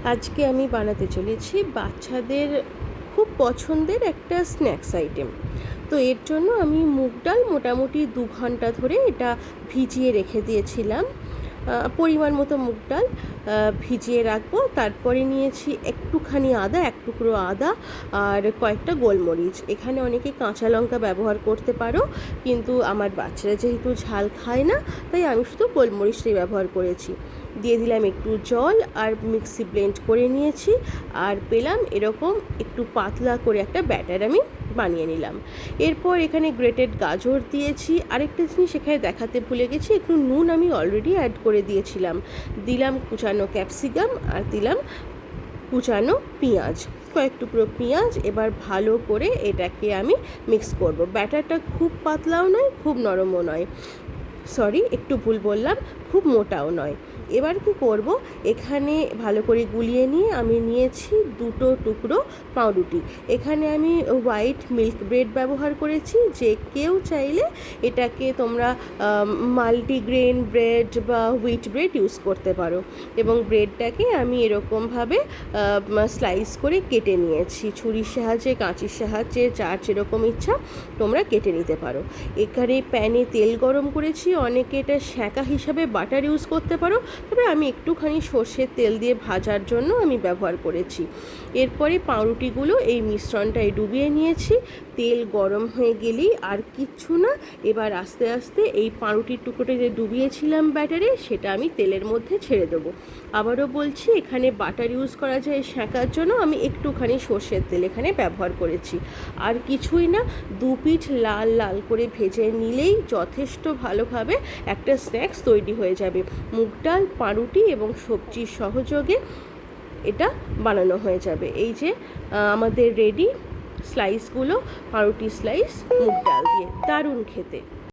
আজকে আমি বানাতে চলেছি বাচ্চাদের খুব পছন্দের একটা স্ন্যাক্স আইটেম। তো এর জন্য আমি মুগ ডাল মোটামুটি 2 ঘন্টা ধরে এটা ভিজিয়ে রেখে দিয়েছিলাম। পরিমাণ মতো মুগ ডাল ভিজিয়ে রাখবো। তারপরে নিয়েছি একটুখানি আদা, এক টুকরো আদা আর কয়েকটা গোলমরিচ। এখানে অনেকে কাঁচা লঙ্কা ব্যবহার করতে পারো, কিন্তু আমার বাচ্চারা যেহেতু ঝাল খায় না, তাই আমি শুধু গোলমরিচটাই ব্যবহার করেছি। দিয়ে দিলাম একটু জল আর মিক্সি ব্লেন্ড করে নিয়েছি। আর পেলাম এরকম একটু পাতলা করে একটা ব্যাটার আমি বানিয়ে নিলাম। এরপর এখানে গ্রেটেড গাজর দিয়েছি। আরেকটা জিনিস এখানে দেখাতে ভুলে গেছি, একটু নুন আমি অলরেডি অ্যাড করে দিয়েছিলাম। দিলাম কুচানো ক্যাপসিকাম আর দিলাম কুচানো পেঁয়াজ, কয়েক টুকরো পেঁয়াজ। এবার ভালো করে এটাকে আমি মিক্স করব। ব্যাটারটা খুব পাতলাও নয়, খুব নরমও নয়, সরি একটু ভুল বললাম, খুব মোটাও নয়। এবার কি করব, এখানে ভালো করে গুলিয়ে নিয়ে আমি নিয়েছি 2 টুকরো পাউরুটি। এখানে আমি হোয়াইট মিল্ক ব্রেড ব্যবহার করেছি। যে কেউ চাইলে এটাকে তোমরা মাল্টিগ্রেন ব্রেড বা হুইট ব্রেড ইউজ করতে পারো। এবং ব্রেডটাকে আমি এরকমভাবে স্লাইস করে কেটে নিয়েছি, ছুরির সাহায্যে, কাঁচির সাহায্যে, যার যেরকম ইচ্ছা তোমরা কেটে নিতে পারো। এখানে প্যানে তেল গরম করেছি। অনেকে এটা সেঁকা হিসাবে বাটার ইউজ করতে পারো, তবে আমি একটুখানি সর্ষের তেল দিয়ে ভাজার জন্য আমি ব্যবহার করেছি। এরপরে পাউরুটিগুলো এই মিশ্রণটায় ডুবিয়ে নিয়েছি। তেল গরম হয়ে গেলেই আর কিচ্ছু না, এবার আস্তে আস্তে এই পাউরুটির টুকরোটা যে ডুবিয়েছিলাম ব্যাটারে, সেটা আমি তেলের মধ্যে ছেড়ে দেবো। আবারও বলছি, এখানে বাটার ইউজ করা যায় সেঁকার জন্য, আমি একটুখানি সর্ষের তেল এখানে ব্যবহার করেছি। আর কিছুই না, 2 পিঠ লাল লাল করে ভেজে নিলেই যথেষ্ট ভালোভাবে একটা স্ন্যাক্স তৈরি হয়ে যাবে। মুগ ডাল, পাউরুটি এবং সবজির সহযোগে এটা বানানো হয়ে যাবে। এই যে আমাদের রেডি স্লাইসগুলো, পাউরুটি স্লাইস মুগ ডাল দিয়ে, দারুণ খেতে।